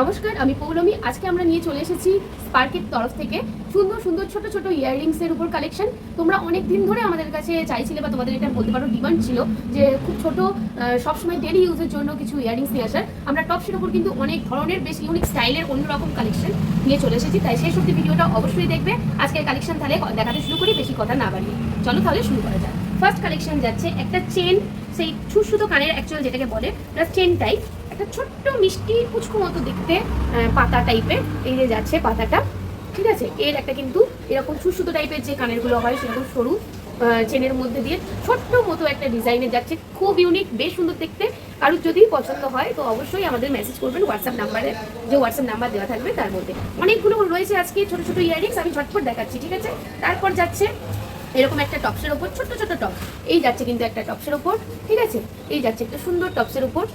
নমস্কার, আমি পৌলমী। আজকে আমরা নিয়ে চলে এসেছি স্পার্কের তরফ থেকে সুন্দর সুন্দর ছোট ছোট ইয়াররিংসের উপর কালেকশন। তোমরা অনেক দিন ধরে আমাদের কাছে চাইছিলে বা তোমাদের এটা বলতে পারো ডিমান্ড ছিল যে খুব ছোট সবসময় ডেলি ইউজের জন্য কিছু ইয়াররিংস নিয়ে আসার। আমরা টপসের উপর কিন্তু অনেক ধরনের বেশ ইউনিক স্টাইলের অন্যরকম কালেকশন নিয়ে চলে এসেছি, তাই সেই সত্যি ভিডিওটা অবশ্যই দেখবে। আজকের কালেকশন তাহলে দেখাতে শুরু করি, বেশি কথা না বাড়িয়ে চলো তাহলে শুরু করা যাক। ফার্স্ট কালেকশন যাচ্ছে একটা চেন, সেই সুসুতো কানের অ্যাকচুয়াল যেটাকে বলে প্লাস চেন টাইপ, একটা ছোট্ট মিষ্টি কুচকু মতো দেখতে পাতা টাইপের। এই যে যাচ্ছে পাতাটা, ঠিক আছে। এর একটা কিন্তু এরকম সুসুতো টাইপের যে কানেরগুলো হয় সেরকম সরু চেনের মধ্যে দিয়ে ছোট্ট মতো একটা ডিজাইনে যাচ্ছে, খুব ইউনিক, বেশ সুন্দর দেখতে। কারোর যদি পছন্দ হয় তো অবশ্যই আমাদের মেসেজ করবেন হোয়াটসঅ্যাপ নাম্বারে, যে হোয়াটসঅ্যাপ নাম্বার দেওয়া থাকবে তার মধ্যে। অনেকগুলো রয়েছে আজকে ছোট ছোট ইয়াররিংস, আমি ঝটপট দেখাচ্ছি, ঠিক আছে। তারপর যাচ্ছে এরকম একটা টপসের ওপর, ছোট্ট ছোট্ট টপ। এই যাচ্ছে কিন্তু একটা টপসের ওপর, ঠিক আছে। এই যাচ্ছে একটা সুন্দর টপসের ওপর।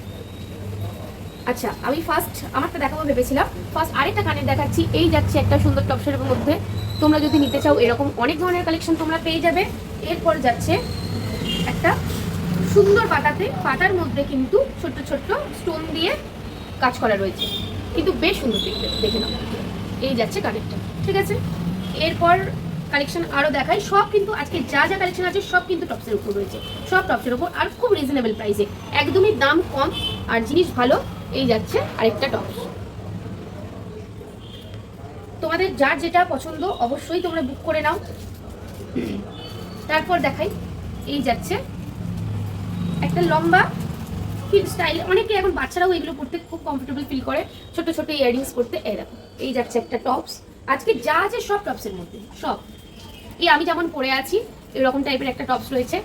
আচ্ছা, আমি ফার্স্ট আমারটা দেখাবো ভেবেছিলাম, ফার্স্ট আরেকটা কানের দেখাচ্ছি। এই যাচ্ছে একটা সুন্দর টপসের মধ্যে, তোমরা যদি নিতে চাও এরকম অনেক ধরনের কালেকশন তোমরা পেয়ে যাবে। এরপর যাচ্ছে একটা সুন্দর পাতার মধ্যে কিন্তু ছোট্ট ছোট্ট স্টোন দিয়ে কাজ করা রয়েছে, কিন্তু বেশ সুন্দর দেখতে, দেখে নাও। এই যাচ্ছে কানেরটা, ঠিক আছে। এরপর কালেকশন আরও দেখাই, সব কিন্তু আজকে যা যা কালেকশন আছে সব কিন্তু টপসের উপর রয়েছে, সব টপসের উপর, আর খুব রিজনেবল প্রাইসে, একদমই দাম কম আর জিনিস ভালো। এই যাচ্ছে আরেকটা টপস, তোমাদের যার যেটা পছন্দ অবশ্যই তোমরা বুক করে নাও। তারপর দেখাই, এই যাচ্ছে একটা লম্বা ফিল স্টাইল, অনেকে এখন বাচ্চারাও এগুলো পড়তে খুব কমফোর্টেবল ফিল করে, ছোট ছোট ইয়াররিংস পড়তে। এরকম এই যাচ্ছে একটা টপস, আজকে যা আছে সব টপসের মধ্যে, সব। এই আমি যেমন পরে আছি এরকম টাইপের একটা টপস রয়েছে।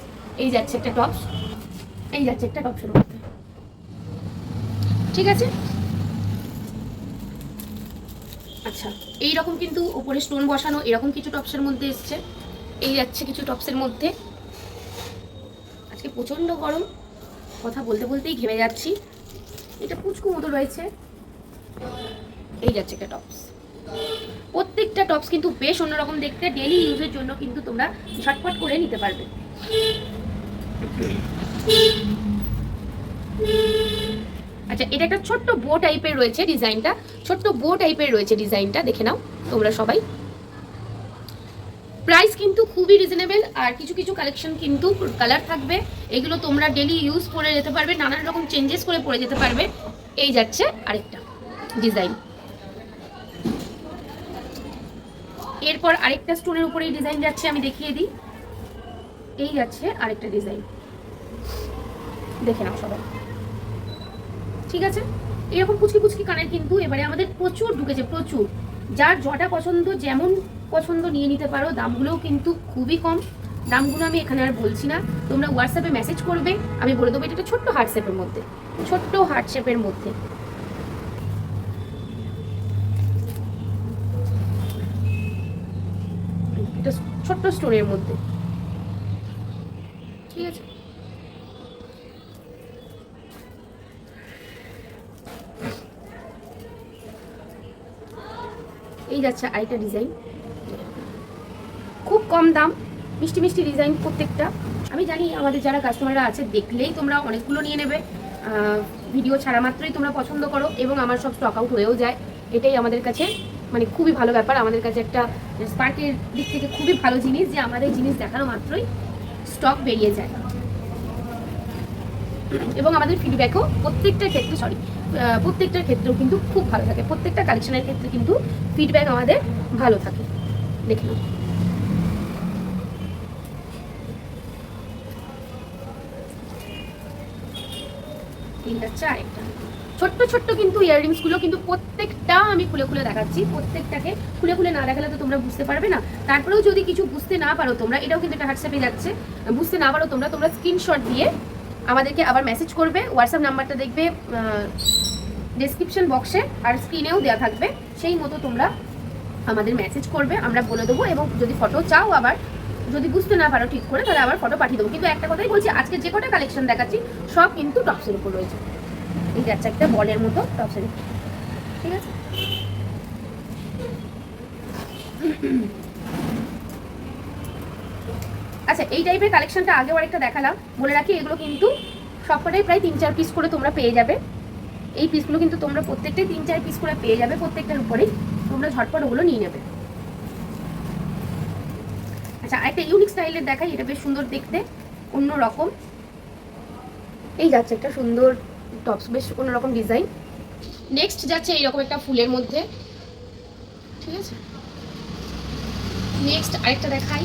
এই যাচ্ছে একটা টপস, এই যাচ্ছে একটা টপসের মধ্যে, ঠিক আছে। আচ্ছা, এইরকম কিন্তু ওপরে স্টোন বসানো এরকম কিছু টপসের মধ্যে এসছে। এই যাচ্ছে কিছু টপসের মধ্যে। আজকে প্রচণ্ড গরম, কথা বলতে বলতেই ঘেমে যাচ্ছি। এটা পুচকু মতো রয়েছে। এই যাচ্ছে একটা টপস, প্রত্যেকটা টপস কিন্তু বেশ অন্যরকম দেখতে, ডেলি ইউজের জন্য কিন্তু তোমরা ঝটপট করে নিতে পারবে। আচ্ছা, এটা একটা ছোট্ট বো টাইপের রয়েছে ডিজাইনটা, ছোট্ট বো টাইপের রয়েছে ডিজাইনটা, দেখে নাও তোমরা সবাই। প্রাইস কিন্তু খুবই রিজনেবল, আর কিছু কিছু কালেকশন কিন্তু কালার থাকবে, এগুলো তোমরা ডেলি ইউজ করে যেতে পারবে, নানান রকম চেঞ্জেস করে পরে যেতে পারবে। এই যাচ্ছে আরেকটা ডিজাইন, এরপর আরেকটা স্টোনের উপরে এই ডিজাইন যাচ্ছে, আমি দেখিয়ে দিই। এই যাচ্ছে আরেকটা ডিজাইন, দেখে নাও সবাই, ঠিক আছে। এরকম কুচকি কুচকি কানের কিন্তু এবারে আমাদের প্রচুর ঢুকেছে, প্রচুর। যার যটা পছন্দ, যেমন পছন্দ নিয়ে নিতে পারো। দামগুলোও কিন্তু খুবই কম, দামগুলো আমি এখানে আর বলছি না, তোমরা হোয়াটসঅ্যাপে মেসেজ করবে, আমি বলে দেবো। এটা একটা ছোট্ট হার্ট শেপের মধ্যে, ছোট্ট হার্ট শেপের মধ্যে, এটা ছোট্ট স্টোনের মধ্যে, ঠিক আছে। এই যাচ্ছে আরেকটা ডিজাইন, খুব কম দাম, মিষ্টি মিষ্টি ডিজাইন প্রত্যেকটা। আমি জানি আমাদের যারা কাস্টমাররা আছে দেখলেই তোমরা অনেকগুলো নিয়ে নেবে, ভিডিও ছাড়া মাত্রই তোমরা পছন্দ করো, এবং আমার সব স্টক আউট হয়েও যায়। এটাই আমাদের কাছে মানে খুবই ভালো ব্যাপার, আমাদের কাছে একটা স্পার্কের দিক থেকে খুবই ভালো জিনিস যে আমাদের জিনিস দেখানো মাত্রই স্টক বেরিয়ে যায়, এবং আমাদের ফিডব্যাকও প্রত্যেকটার ক্ষেত্রেও কিন্তু খুব ভালো থাকে, প্রত্যেকটা কালেকশনের ক্ষেত্রে কিন্তু ফিডব্যাক আমাদের ভালো থাকে, দেখে নাও। এই হচ্ছে আরেকটা ছোট্ট ছোট্ট কিন্তু ইয়াররিংস গুলো, কিন্তু প্রত্যেকটা আমি খুলে খুলে দেখাচ্ছি, প্রত্যেকটাকে খুলে খুলে না দেখালে তো তোমরা বুঝতে পারবে না। তারপরেও যদি কিছু বুঝতে না পারো তোমরা, এটাও কিন্তু একটা হোয়াটসঅ্যাপে যাচ্ছে, বুঝতে না পারো তোমরা স্ক্রিনশট দিয়ে আমাদেরকে আবার মেসেজ করবে। হোয়াটসঅ্যাপ নাম্বারটা দেখবে ডেসক্রিপশন বক্সে আর স্ক্রিনেও দেওয়া থাকবে, সেই মতো তোমরা আমাদের মেসেজ করবে, আমরা বলে দেবো। এবং যদি ফটো চাও, আবার যদি বুঝতে না পারো ঠিক করে, তাহলে আবার ফটো পাঠিয়ে দেবো। কিন্তু একটা কথাই বলছি, আজকে যে কটা কালেকশন দেখাচ্ছি সব কিন্তু টপসের উপর রয়েছে। এই যাচ্ছে একটা বলের মতো টপসের উপর, ঠিক আছে। আচ্ছা, এই টাইপের কালেকশনটা আগেও আরেকটা দেখালাম, বলে রাখি এগুলো কিন্তু সবকটাই প্রায় 3-4 পিস করে তোমরা পেয়ে যাবে। এই পিসগুলো কিন্তু তোমরা প্রত্যেকটাই 3-4 পিস করে পেয়ে যাবে, প্রত্যেকটার উপরেই তোমরা ঝটপট ওগুলো নিয়ে নেবে। আচ্ছা, একটা ইউনিক স্টাইলের দেখাই, এটা বেশ সুন্দর দেখতে, অন্য রকম। এই যাচ্ছে একটা সুন্দর টপস, বেশ অন্যরকম ডিজাইন। নেক্সট যাচ্ছে এইরকম একটা ফুলের মধ্যে, ঠিক আছে। নেক্সট আরেকটা দেখাই,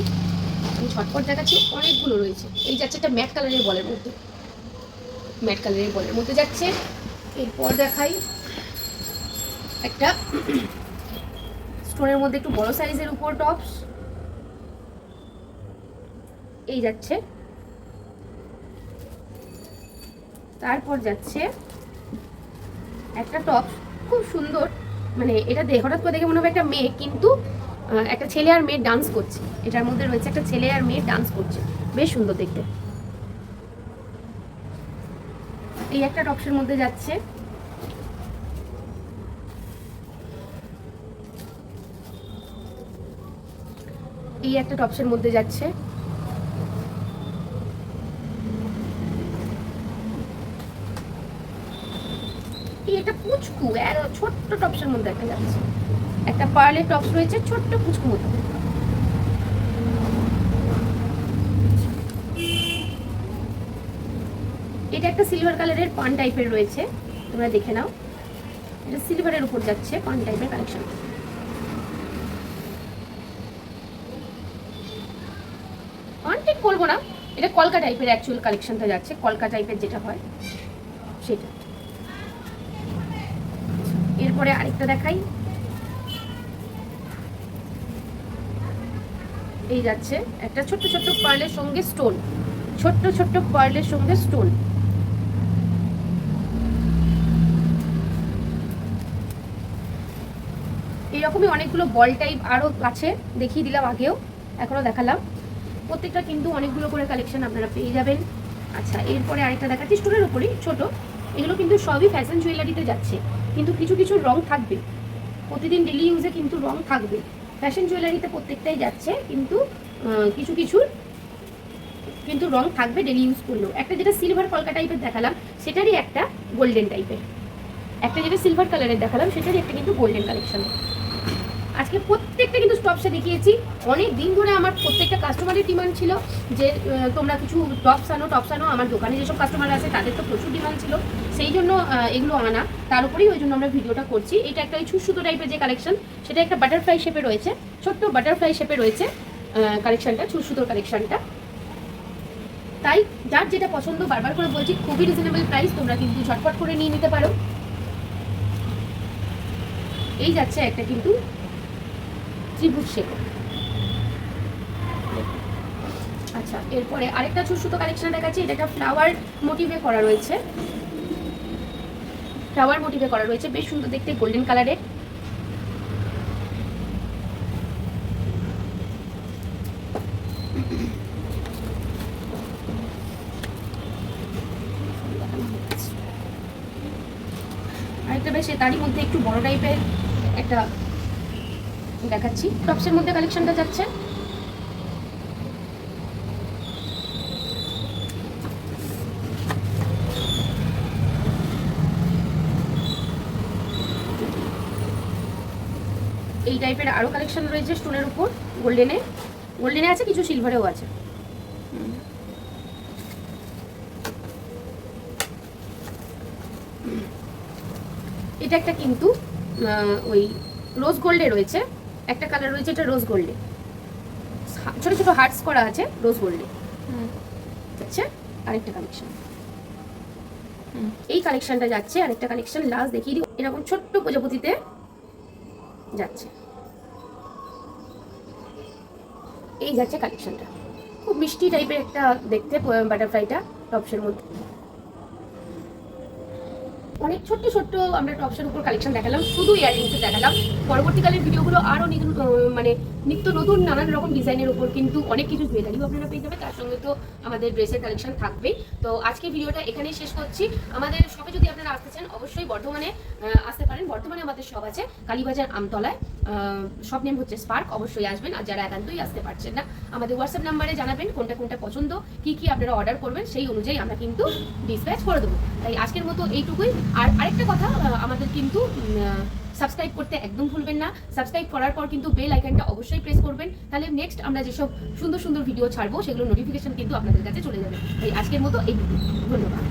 আমি ঝটপট দেখাচ্ছি, অনেকগুলো রয়েছে। এই যাচ্ছে একটা ম্যাট কালারের বলের মধ্যে, ম্যাট কালারের বলের মধ্যে যাচ্ছে। এরপর দেখাই একটা স্টোনের মধ্যে একটু বড় সাইজের উপর টপস, এই যাচ্ছে। তারপর যাচ্ছে একটা টপ, খুব সুন্দর, মানে এটা হঠাৎ করে দেখে মনে হবে একটা মেয়ে, কিন্তু একটা ছেলে আর মেয়ে ডান্স করছে। এটার মধ্যে রয়েছে একটা ছেলে আর মেয়ে ডান্স করছে, বেশ সুন্দর দেখতে। এই একটা টপসের মধ্যে যাচ্ছে। এই একটা টপসের মধ্যে যাচ্ছে। এটা পুচকু ছোট্ট টপসের মধ্যে একটা যাচ্ছে, একটা পার্লের টপস রয়েছে ছোট্ট পুচকু মতো। এটা একটা সিলভার কালারের পান টাইপের রয়েছে, তোমরা দেখে নাও। এটা সিলভারের উপর যাচ্ছে, পান টাইপের কালেকশন। পান ঠিক বলবো না, এটা কলকা টাইপের অ্যাকচুয়াল কালেকশনটা যাচ্ছে, কলকা টাইপের যেটা হয় সেটা। এরপরে আরেকটা দেখাই, এই যাচ্ছে একটা ছোট্ট ছোট্ট পার্লের সঙ্গে স্টোন, ছোট্ট ছোট্ট পার্লের সঙ্গে স্টোন। এইরকমই অনেকগুলো বল টাইপ আরও আছে, দেখিয়ে দিলাম আগেও, এখনও দেখালাম। প্রত্যেকটা কিন্তু অনেকগুলো করে কালেকশন আপনারা পেয়ে যাবেন। আচ্ছা, এরপরে আরেকটা দেখাচ্ছি স্টোনের উপরেই ছোট। এগুলো কিন্তু সবই ফ্যাশন জুয়েলারিতে যাচ্ছে, কিন্তু কিছু কিছু রং থাকবে, প্রতিদিন ডেলি ইউজে কিন্তু রং থাকবে। ফ্যাশন জুয়েলারিতে প্রত্যেকটাই যাচ্ছে, কিন্তু কিছু কিছুর কিন্তু রং থাকবে ডেলি ইউজ করলেও। একটা যেটা সিলভার কলকা টাইপের দেখালাম সেটারই একটা গোল্ডেন টাইপের, একটা যেটা সিলভার কালারের দেখালাম সেটারই একটা কিন্তু গোল্ডেন কালেকশন। আজকে প্রত্যেকটা কিন্তু টপসে দেখিয়েছি। অনেক দিন ধরে আমার প্রত্যেকটা কাস্টমারের ডিমান্ড ছিল যে তোমরা কিছু টপস আনো। আমার দোকানে যেসব কাস্টমার আছে তাদের তো প্রচুর ডিমান্ড ছিল, সেই জন্য এগুলো আনা। তার উপরেই ওই জন্য আমরা ভিডিওটা করছি। এটা একটা ওই ছুঁচো টাইপের যে কালেকশন, সেটা একটা বাটারফ্লাই শেপে রয়েছে, ছোট্ট বাটারফ্লাই শেপে রয়েছে কালেকশনটা, ছুঁচোর কালেকশনটা। তাই যার যেটা পছন্দ, বারবার করে বলছি, খুবই রিজনেবল প্রাইস, তোমরা কিন্তু ঝটপট করে নিয়ে নিতে পারো। এই যাচ্ছে একটা কিন্তু ত্রিভুজ শেপ। আচ্ছা, এরপরে আরেকটা সুতো কালেকশন দেখাচ্ছি। এটা একটা ফ্লাওয়ার মোটিভে করা রয়েছে, ফ্লাওয়ার মোটিভে করা রয়েছে, বেশ সুন্দর দেখতে, গোল্ডেন কালারের। আরেকটা বেশ তারই মধ্যে একটু বড় টাইপের একটা দেখাচ্ছি। টপসের মধ্যে কালেকশনটা যাচ্ছে। এই টাইপের আরো কালেকশন রয়েছে স্টোনের উপর, গোল্ডেনে আছে, কিছু সিলভারেও আছে। এটা একটা কিন্তু ওই রোজ গোল্ডে রয়েছে, একটা কালার রয়েছে, এটা রোজ গোল্ডে, ছোট ছোট হার্টস করা আছে রোজ গোল্ডে। আচ্ছা, আরেকটা কালেকশন, এই কালেকশনটা যাচ্ছে। আরেকটা কালেকশন লাস্ট দেখিয়ে দিই, এরকম ছোট্ট প্রজাপতিতে যাচ্ছে। এই যাচ্ছে কালেকশনটা, খুব মিষ্টি টাইপের একটা দেখতে বাটারফ্লাইটা টপসের মধ্যে। অনেক ছোট্ট ছোট্ট আমরা টপসের উপর কালেকশন দেখালাম, শুধু ইয়াররিংস দেখালাম। পরবর্তীকালের ভিডিওগুলো আরও মানে নিত্য নতুন নানান রকম ডিজাইনের উপর কিন্তু অনেক কিছু জুয়েলারিও আপনারা পেয়ে যাবেন, তার সঙ্গে তো আমাদের ড্রেসের কালেকশন থাকবেই। তো আজকে ভিডিওটা এখানেই শেষ করছি। আমাদের শপে যদি আপনারা আসতে চান, অবশ্যই বর্ধমানে আসতে পারেন। বর্ধমানে আমাদের শপ আছে কালীবাজার আমতলায়। শপ নেম হচ্ছে স্পার্ক, অবশ্যই আসবেন। আর যারা একান্তই আসতে পারছেন না, আমাদের হোয়াটসঅ্যাপ নাম্বারে জানাবেন কোনটা কোনটা পছন্দ, কি কি আপনারা অর্ডার করবেন, সেই অনুযায়ী আমরা কিন্তু ডিসপ্যাচ করে দেবো। তাই আজকের মতো এইটুকুই। আর আরেকটা কথা, আমাদের কিন্তু সাবস্ক্রাইব করতে একদম ভুলবেন না। সাবস্ক্রাইব করার পর কিন্তু বেল আইকনটা অবশ্যই প্রেস করবেন, তাহলে নেক্সট আমরা যেসব সুন্দর সুন্দর ভিডিও ছাড়বো সেগুলো নোটিফিকেশন কিন্তু আপনাদের কাছে চলে যাবে। তাই আজকের মতো এইটুকু, ধন্যবাদ।